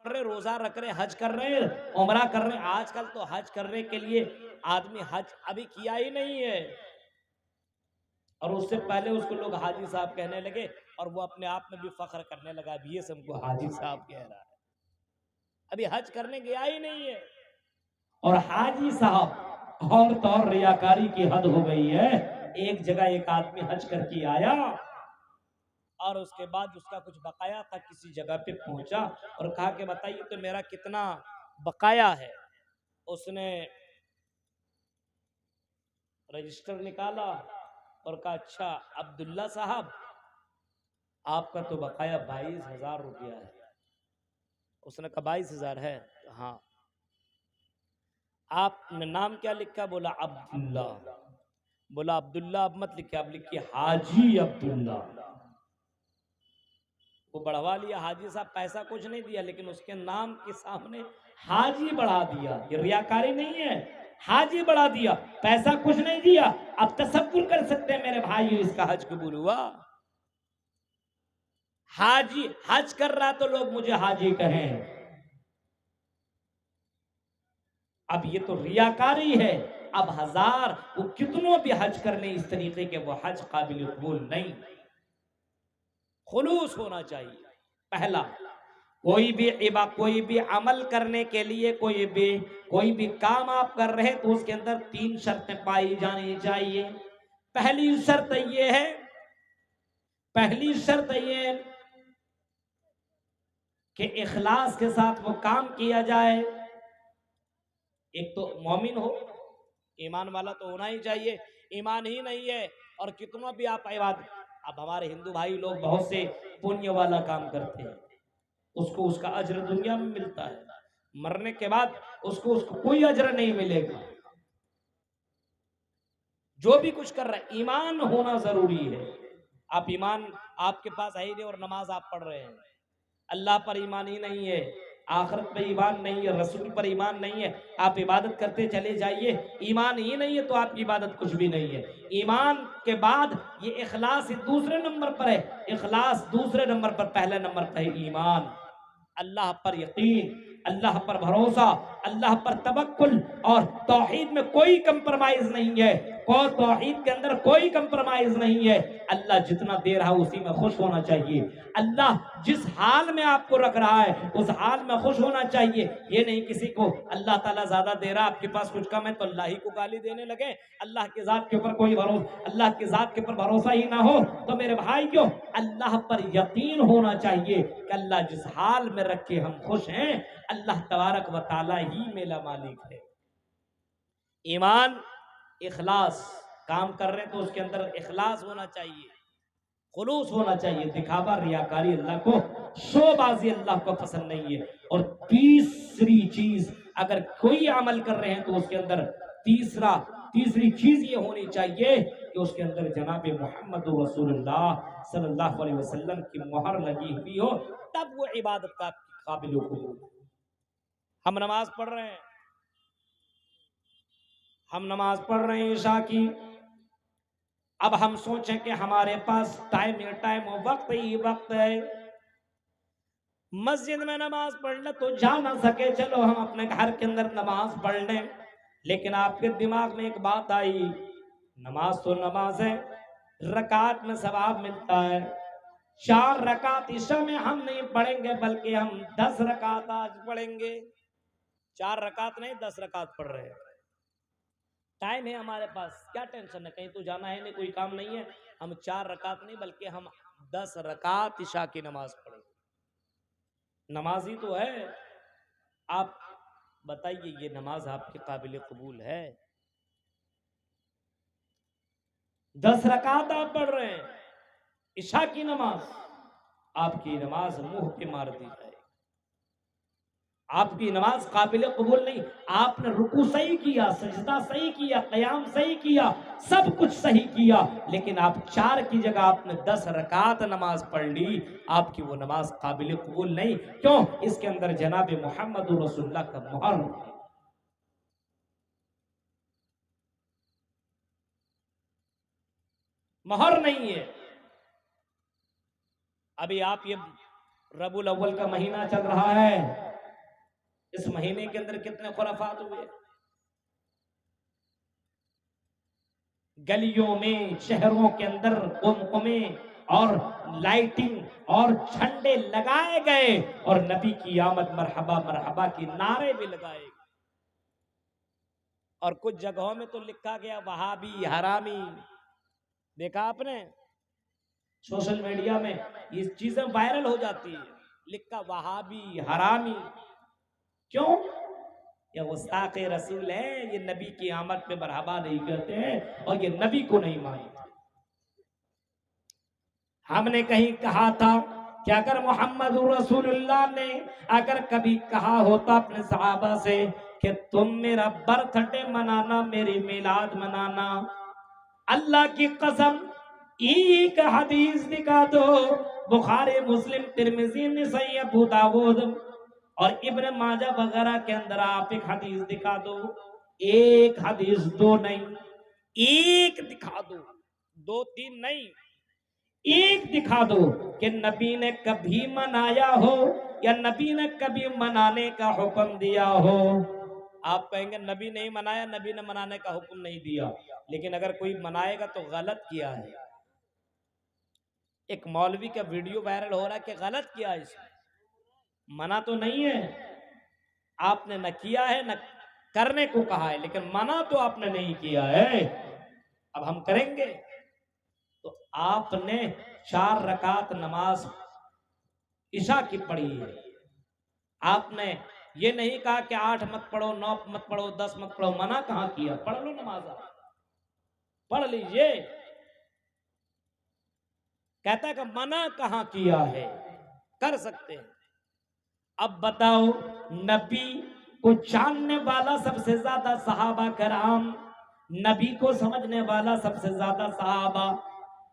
रहे, रोजा रख रहे, हज कर रहे, उमरा कर रहे। आजकल तो हज करने के लिए आदमी हज अभी किया ही नहीं है, और उससे पहले उसको लोग हाजी साहब कहने लगे, और वो अपने आप में भी फख्र करने लगा, अभी ये सबको हाजी साहब कह रहा है, अभी हज करने गया ही नहीं है। और हाजी साहब और तो और रियाकारी की हद हो गई है। एक जगह एक आदमी हज करके आया, और उसके बाद उसका कुछ बकाया था, किसी जगह पे पहुंचा और कहा कि बताइए तो मेरा कितना बकाया है। उसने रजिस्टर निकाला और कहा, अच्छा अब्दुल्ला साहब, आपका तो बकाया 22,000 रुपया है। उसने कहा 22,000 है? हाँ। आपने नाम क्या लिखा? बोला अब्दुल्ला। बोला अब्दुल्ला अब मत लिखिए, आप लिखिए हाजी अब्दुल्ला। वो बढ़वा लिया, हाजी साहब पैसा कुछ नहीं दिया, लेकिन उसके नाम के सामने हाजी बढ़ा दिया। ये रियाकारी नहीं है, हाजी बढ़ा दिया, पैसा कुछ नहीं दिया। अब तसव्वुर कर सकते हैं मेरे भाई, इसका हज कबूल हुआ। हाजी हज कर रहा तो लोग मुझे हाजी कहें, अब ये तो रियाकारी है। अब हजार वो कितनों भी हज करने इस तरीके के, वो हज काबिल कबूल नहीं। खुलूस होना चाहिए। पहला, कोई भी अमल करने के लिए, कोई भी काम आप कर रहे हैं तो उसके अंदर 3 शर्तें पाई जानी चाहिए। पहली शर्त ये है, पहली शर्त ये है कि इखलास के साथ वो काम किया जाए। एक तो मोमिन हो, ईमान वाला तो होना ही चाहिए। ईमान ही नहीं है और कितना भी आप इबादत, अब हमारे हिंदू भाई लोग बहुत से पुण्य वाला काम करते हैं, उसको उसका अज्र दुनिया में मिलता है, मरने के बाद उसको कोई अज्र नहीं मिलेगा। जो भी कुछ कर रहा है, ईमान होना जरूरी है। आप ईमान आपके पास है ही नहीं और नमाज आप पढ़ रहे हैं, अल्लाह पर ईमान ही नहीं है, आखिरत पर ईमान नहीं है, रसूल पर ईमान नहीं है, आप इबादत करते चले जाइए, ईमान ही नहीं है तो आपकी इबादत कुछ भी नहीं है। ईमान के बाद ये इखलास दूसरे नंबर पर है, इखलास दूसरे नंबर पर, पहले नंबर पर है ईमान। अल्लाह पर यकीन, अल्लाह पर भरोसा, अल्लाह पर तवक्कुल, और तौहीद में कोई कंप्रोमाइज नहीं है, तौहीद के अंदर कोई कंप्रोमाइज नहीं है। अल्लाह जितना दे रहा है उसी में खुश होना चाहिए। अल्लाह जिस हाल में आपको रख रहा है उस हाल में खुश होना चाहिए। ये नहीं किसी को अल्लाह ताला ज्यादा दे रहा, आपके पास कुछ कम है तो अल्लाह ही को गाली देने लगे। अल्लाह की जात के ऊपर कोई भरोसा, अल्लाह की जात के ऊपर भरोसा ही ना हो तो मेरे भाई क्यों, अल्लाह पर यकीन होना चाहिए कि अल्लाह जिस हाल में रखे हम खुश हैं, अल्लाह तबारक व तआला ही मेरा मालिक है। ईमान, इखलास, काम कर रहे हैं तो उसके अंदर इखलास होना चाहिए, खुलूस होना चाहिए। दिखावा, रियाकारी अल्लाह को, शोबाजी अल्लाह को पसंद नहीं है। और तीसरी चीज, अगर कोई अमल कर रहे हैं तो उसके अंदर तीसरी चीज ये होनी चाहिए कि उसके अंदर जनाब मोहम्मद रसूलुल्लाह सल्लल्लाहु अलैहि वसल्लम की मोहर लगी हुई हो, तब वो इबादत का काबिल कबूल। हम नमाज पढ़ रहे हैं, हम नमाज पढ़ रहे हैं ईशा की, अब हम सोचें कि हमारे पास टाइम वक्त ही वक्त है, मस्जिद में नमाज पढ़ने तो जा ना सके, चलो हम अपने घर के अंदर नमाज पढ़ लें। लेकिन आपके दिमाग में एक बात आई, नमाज तो नमाज है, रकात में सवाब मिलता है, 4 रकात ईशा में हम नहीं पढ़ेंगे बल्कि हम 10 रकात आज पढ़ेंगे। 4 रकात नहीं, 10 रकात पढ़ रहे हैं, टाइम है हमारे पास, क्या टेंशन है, कहीं तो जाना है नहीं, कोई काम नहीं है, हम 4 रकात नहीं बल्कि हम 10 रकात ईशा की नमाज पढ़ेंगे। नमाजी तो है, आप बताइए ये नमाज आपके काबिल कबूल है? 10 रकात आप पढ़ रहे हैं ईशा की नमाज, आपकी नमाज मुंह पे मार दी जाए, आपकी नमाज काबिल कबूल नहीं। आपने रुकू सही किया, सजदा सही किया, कयाम सही किया, सब कुछ सही किया, लेकिन आप 4 की जगह आपने 10 रकात नमाज पढ़ ली, आपकी वो नमाज काबिल कबूल नहीं। क्यों? इसके अंदर जनाब मोहम्मद रसूलुल्लाह का मुहर, मुहर नहीं है। अभी आप ये रबुल अव्वल का महीना चल रहा है, इस महीने के अंदर कितने खुराफात हुए। गलियों में, शहरों के अंदर कुमकुमे और लाइटिंग और झंडे लगाए गए और नबी की आमद मरहबा मरहबा की नारे भी लगाए गए। और कुछ जगहों में तो लिखा गया वहाबी हरामी। देखा आपने सोशल मीडिया में ये चीजें वायरल हो जाती है, लिखा वहाबी हरामी। क्यों? ये गुस्ताख रसूल है, ये नबी की आमद पे मरहबा नहीं कहते हैं और ये नबी को नहीं मानते। हमने कहीं कहा था कि अगर मोहम्मद रसूलुल्लाह ने अगर कभी कहा होता अपने सहाबा से कि तुम मेरा बर्थडे मनाना, मेरी मिलाद मनाना, अल्लाह की कसम एक हदीस दिखा दो, बुखारी, मुस्लिम, तिरमिजी, नसाई, अबू दाऊद और इब्न माजा वगैरह के अंदर आप एक हदीस दिखा दो, एक हदीस, दो नहीं, एक दिखा दो, दो तीन नहीं, एक दिखा दो कि नबी ने कभी मनाया हो या नबी ने कभी मनाने का हुक्म दिया हो। आप कहेंगे नबी नहीं मनाया, नबी ने मनाने का हुक्म नहीं दिया, लेकिन अगर कोई मनाएगा तो गलत किया है। एक मौलवी का वीडियो वायरल हो रहा है कि गलत किया है, इसमें मना तो नहीं है, आपने न किया है न करने को कहा है, लेकिन मना तो आपने नहीं किया है। अब हम करेंगे तो आपने 4 रकात नमाज ईशा की पढ़ी है, आपने ये नहीं कहा कि 8 मत पढ़ो, 9 मत पढ़ो, 10 मत पढ़ो। मना कहां किया? पढ़ लो नमाज, पढ़ लीजिए। कहता है कि मना कहां किया है, कर सकते हैं। अब बताओ, नबी को जानने वाला सबसे ज्यादा सहाबा कराम, नबी को समझने वाला सबसे ज्यादा सहाबा,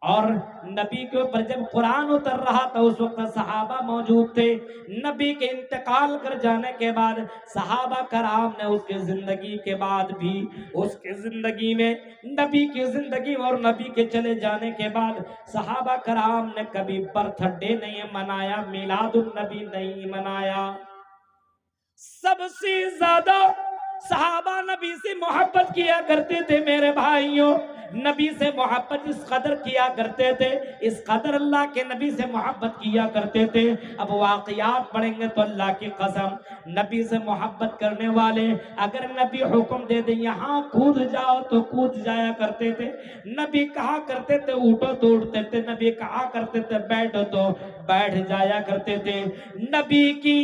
और नबी के ऊपर जब कुरान उतर रहा था उस वक्त सहाबा मौजूद थे। नबी के इंतकाल कर जाने के बाद सहाबा कराम ने उसके जिंदगी के बाद भी, उसके जिंदगी में, नबी की जिंदगी और नबी के चले जाने के बाद सहाबा कराम ने कभी बर्थडे नहीं मनाया, मिलादुन नबी नहीं मनाया। सबसे ज्यादा सहाबा नबी से मोहब्बत किया करते थे मेरे भाइयों, नबी से मोहब्बत इस कदर किया करते थे, इस कदर अल्लाह के नबी से मोहब्बत किया करते थे। अब वाकयात पढ़ेंगे तो अल्लाह की कसम, नबी से मोहब्बत करने वाले अगर नबी हुक्म दे दे यहाँ कूद जाओ तो कूद जाया करते थे। नबी कहा करते थे उठो तो उठते थे, नबी कहा करते थे बैठो तो बैठ जाया करते थे। नबी की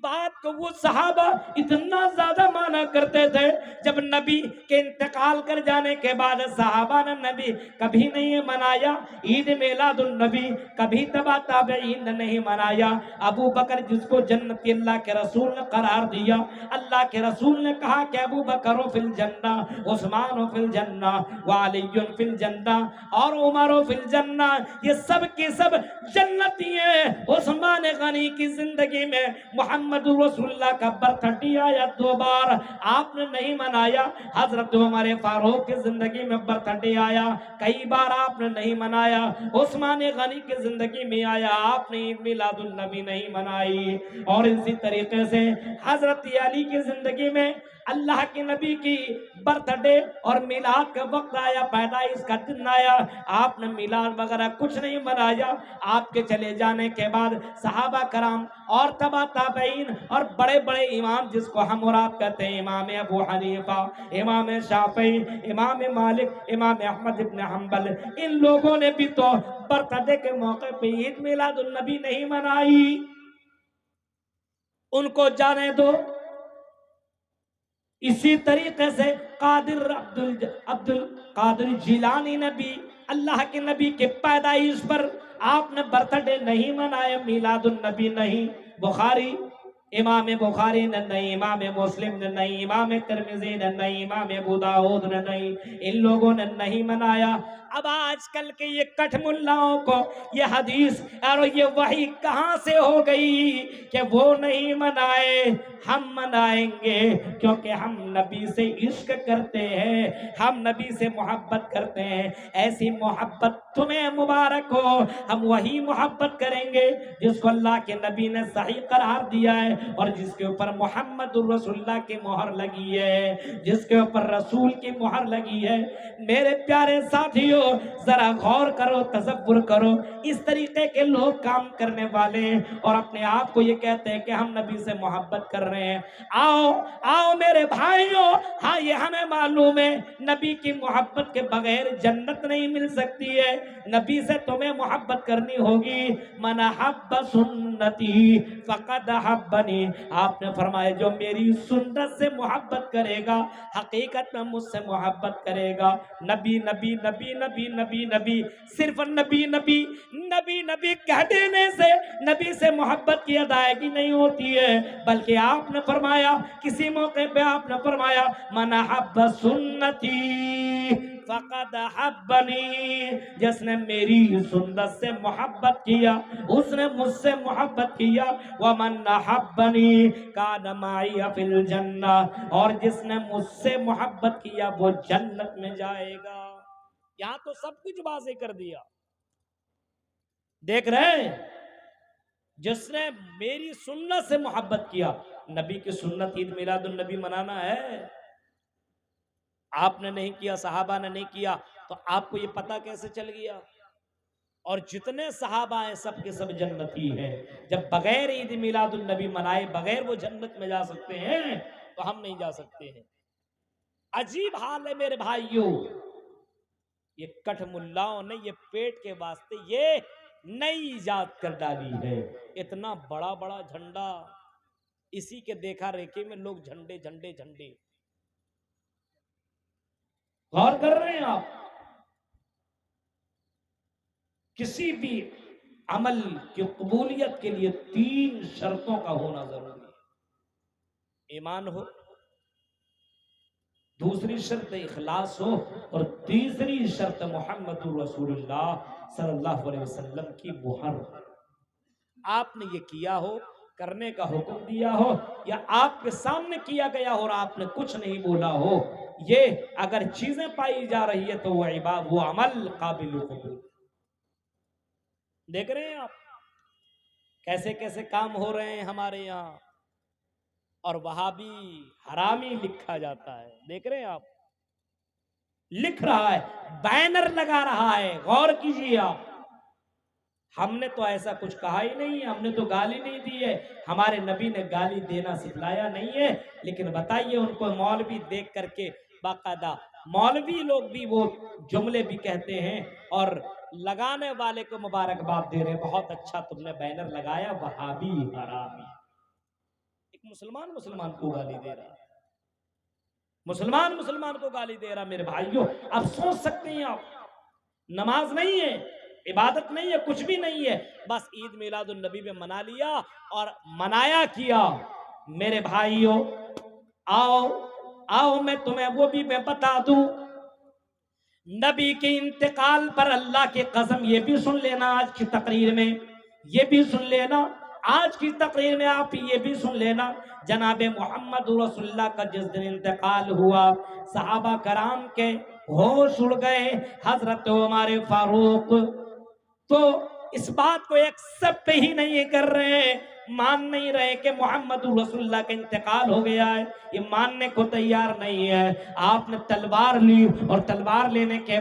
बात को वो सहाबा इतना ज्यादा माना करते थे, जब नबी के इंतकाल कर जाने के बाद सहाबा ने नबी कभी नहीं मनाया ईद मिलादुन नबी, कभी तबा ताबईन ने नहीं मनाया। अबू बकर जिसको जन्नती अल्लाह के रसूल ने करार दिया, अल्लाह के रसूल ने कहा कि अबू बकर फिल जन्ना, उस्मान फिल जन्ना, वालियुन फिल जन्ना और उमर फिल जन्ना, ये सब के सब जन्नती हैं। उस्मान गनी की जिंदगी में मोहम्मद रसूलुल्लाह का बर्थडे आया 2 बार, आपने नहीं मनाया। हजरत उमर फारूक की जिंदगी में बर्थडे आया, कई बार आपने नहीं मनाया। उस्मान गनी की जिंदगी में आया, आपने ईद मिलादुन नबी नहीं मनाई। और इसी तरीके से हजरत अली की जिंदगी में अल्लाह के नबी की बर्थडे और मिलाद का वक्त आया, पैदाइश का दिन आया, आपने मिलाद वगैरह कुछ नहीं मनाया। आपके चले जाने के बाद सहाबा कराम और तबा ताबईन और बड़े बड़े इमाम जिसको हम और आप कहते हैं, इमाम अबू हनीफा, इमाम शाफई, इमाम मालिक, इमाम अहमद इब्न हंबल, इन लोगों ने भी तो बर्थडे के मौके पे ईद मिलादुन नबी नहीं मनाई। उनको जाने दो। इसी तरीके से कादिर अब्दुल कादिर जिलानी ने भी अल्लाह के नबी के पैदाइश पर आपने बर्थडे नहीं मनाया, मिलादुन नबी नहीं। बुखारी, इमाम बुखारी ने नहीं, इमाम मुस्लिम ने नहीं, इमाम तिरमिजी ने नहीं, इमाम अबू दाऊद ने नहीं, इन लोगों ने नहीं मनाया। अब आजकल के ये कठमुल्लाओं को ये हदीस और ये वही कहां से हो गई कि वो नहीं मनाए, हम मनाएंगे क्योंकि हम नबी से इश्क करते हैं, हम नबी से मोहब्बत करते हैं। ऐसी मोहब्बत तुम्हें मुबारक हो, हम वही मोहब्बत करेंगे जिसको अल्लाह के नबी ने सही करार दिया है। और जिसके ऊपर मोहम्मदुर रसूलुल्लाह की मोहर लगी है, जिसके ऊपर रसूल की मोहर लगी है। मेरे प्यारे साथियों, जरा गौर करो, तसव्वुर करो, इस तरीके के लोग काम करने वाले और अपने आप को ये कहते हैं कि हम नबी से मोहब्बत कर रहे हैं। आओ आओ मेरे भाइयों, हाँ ये हमें मालूम है नबी की मोहब्बत के बगैर जन्नत नहीं मिल सकती है। नबी से तुम्हें मोहब्बत करनी होगी। मन हब्ब सुन्नती फकद हब्बनी, आपने फरमाया जो मेरी सुन्नत से मोहब्बत करेगा हकीकत में मुझसे मोहब्बत करेगा। नबी नबी नबी नबी नबी नबी, सिर्फ नबी नबी नबी नबी कह देने से नबी से मोहब्बत की अदायगी नहीं होती है, बल्कि आपने फरमाया किसी मौके पे आपने फरमाया मन हब्ब सुन्नती फकद हब्बनी, जिसने मेरी सुन्नत से मोहब्बत किया उसने मुझसे मोहब्बत किया। वमन हब्बनी कान माई फिल जन्ना, और जिसने मुझसे मोहब्बत किया वो जन्नत में जाएगा। यहां तो सब कुछ वाज़ेह कर दिया। देख रहे हैं, जिसने मेरी सुन्नत से मोहब्बत किया, नबी की सुन्नत ईद मिलादुन नबी मनाना है। आपने नहीं किया, सहाबा ने नहीं किया, तो आपको ये पता कैसे चल गया? और जितने सहाबा हैं सब के सब जन्नती हैं। जब बगैर ईद मिलादुन नबी मनाए बगैर वो जन्नत में जा सकते हैं, तो हम नहीं जा सकते हैं। अजीब हाल है मेरे भाइयों। ये कठ मुल्लाओं ने ये पेट के वास्ते ये नई इजाद कर डाली है। इतना बड़ा बड़ा झंडा, इसी के देखा रेखे में लोग झंडे झंडे झंडे। गौर कर रहे हैं आप? किसी भी अमल की कबूलियत के लिए 3 शर्तों का होना जरूरी है। ईमान हो, दूसरी शर्त इखलास हो, और तीसरी शर्त मोहम्मदुर रसूलुल्लाह सल्लल्लाहु अलैहि वसल्लम की मुहर। आपने ये किया हो, करने का हुक्म दिया हो, या आपके सामने किया गया हो और आपने कुछ नहीं बोला हो, ये अगर चीजें पाई जा रही है तो वो अमल काबिल कबूल। देख रहे हैं आप कैसे कैसे काम हो रहे हैं हमारे यहाँ, और वहाबी हरामी लिखा जाता है। देख रहे हैं आप, लिख रहा है, बैनर लगा रहा है। गौर कीजिए आप, हमने तो ऐसा कुछ कहा ही नहीं है, हमने तो गाली नहीं दी है, हमारे नबी ने गाली देना सिखलाया नहीं है। लेकिन बताइए, उनको मौलवी देख करके बाकायदा मौलवी लोग भी वो जुमले भी कहते हैं और लगाने वाले को मुबारकबाद दे रहे, बहुत अच्छा तुमने बैनर लगाया, वहाबी हरामी। एक मुसलमान मुसलमान को गाली दे रहा, मुसलमान मुसलमान को गाली दे रहा। मेरे भाइयों, आप सोच सकते हैं, आप नमाज नहीं है, इबादत नहीं है, कुछ भी नहीं है, बस ईद मिलादुन नबी में मना लिया और मनाया किया। मेरे भाइयों, आओ आओ मैं तुम्हें वो भी मैं बता दूं, नबी के इंतकाल पर अल्लाह की कसम, ये भी सुन लेना आज की तकरीर में, ये भी सुन लेना आज की तकरीर में, आप ये भी सुन लेना, जनाबे मोहम्मद रसूलुल्लाह का जिस दिन इंतकाल हुआ, सहाबा कराम के होश उड़ गए। हजरत उमर फारूक तो इस बात को एक्सेप्ट ही नहीं कर रहे, मान नहीं रहे कि मोहम्मद रसूलुल्लाह का इंतकाल हो गया है, ये मानने को तैयार नहीं है। आपने तलवार ली और तलवार लेने के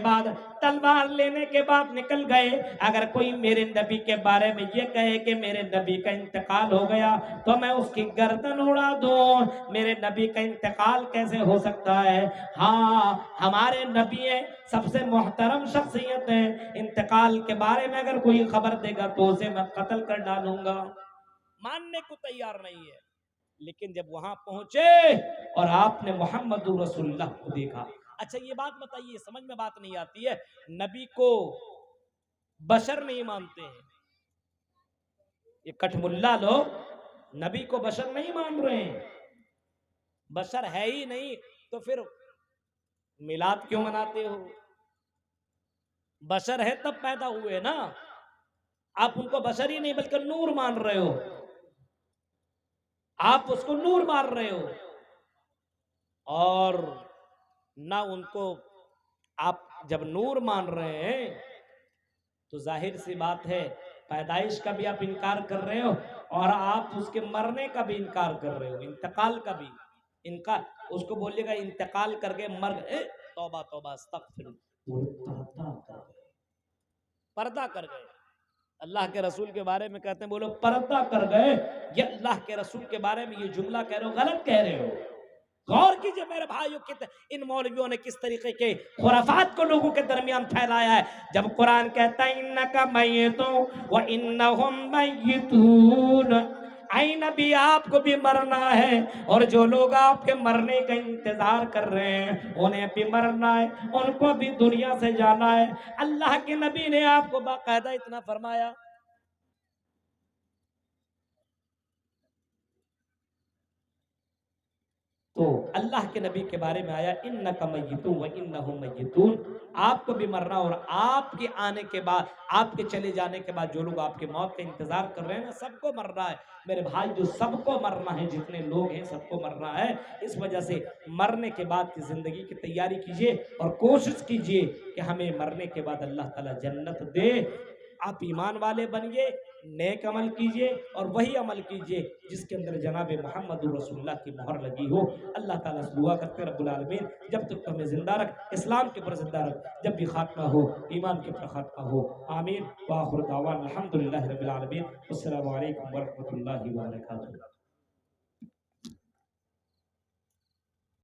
बाद निकल गए। अगर कोई मेरे नबी के बारे में ये कहे कि मेरे नबी का इंतकाल हो गया तो मैं उसकी गर्दन उड़ा दूं। मेरे नबी का इंतकाल कैसे हो सकता है? हाँ, हमारे नबी है, सबसे मोहतरम शख्सियत है, इंतकाल के बारे में अगर कोई खबर देगा तो उसे मैं कत्ल कर डालूंगा। मानने को तैयार नहीं है। लेकिन जब वहां पहुंचे और आपने मोहम्मद रसूलुल्लाह को देखा, अच्छा ये बात बताइए, समझ में बात नहीं आती है, नबी को बशर नहीं मानते हैं ये कठमुल्ला लोग, नबी को बशर नहीं मान रहे हैं। बशर है ही नहीं तो फिर मिलाद क्यों मनाते हो? बशर है तब पैदा हुए ना, आप उनको बशर ही नहीं बल्कि नूर मान रहे हो, आप उसको नूर मान रहे हो, और ना उनको आप जब नूर मान रहे हैं तो जाहिर सी बात है पैदाइश का भी आप इनकार कर रहे हो और आप उसके मरने का भी इनकार कर रहे हो, इंतकाल का भी इनकार। उसको बोलिएगा इंतकाल करके मर गए, तौबा तौबा अस्तगफिर, पर्दा कर गए। अल्लाह के रसूल के बारे में कहते हैं बोलो पर्दा कर गए। ये अल्लाह के रसूल के बारे में ये जुमला कह रहे हो, गलत कह रहे हो। गौर कीजिए मेरे भाइयों, इन मौलवियों ने किस तरीके के खुराफात को लोगों के दरमियान फैलाया है। जब कुरान कहता है इन्नका मय्यतुन व इन्नहुम मय्यतून, आई नबी आपको भी मरना है और जो लोग आपके मरने का इंतजार कर रहे हैं उन्हें भी मरना है, उनको भी दुनिया से जाना है। अल्लाह के नबी ने आपको बाकायदा इतना फरमाया। तो अल्लाह के नबी के बारे में आया इन्नका मय्यितून व इन्नहुम मय्यितून, आपको भी मरना और आपके आने के बाद, आपके चले जाने के बाद जो लोग आपके मौत का इंतजार कर रहे हैं ना, सबको मरना है मेरे भाई, जो सबको मरना है, जितने लोग हैं सबको मरना है। इस वजह से मरने के बाद की जिंदगी की तैयारी कीजिए और कोशिश कीजिए कि हमें मरने के बाद अल्लाह ताला जन्नत दे। आप ईमान वाले बनिए, नेक अमल कीजिए और वही अमल कीजिए जिसके अंदर जनाब मोहम्मद रसूलुल्लाह की मोहर लगी हो। अल्लाह ताला से दुआ करते रब्बुल आलमीन जब तक हमें जिंदा रख, इस्लाम के ऊपर जिंदा रख, जब भी खात्मा हो ईमान के ऊपर खात्मा हो। आमीन। व आखिर दावाना अल्हम्दुलिल्लाहि रब्बिल आलमीन। अस्सलामु अलैकुम व रहमतुल्लाहि व बरकातुहू।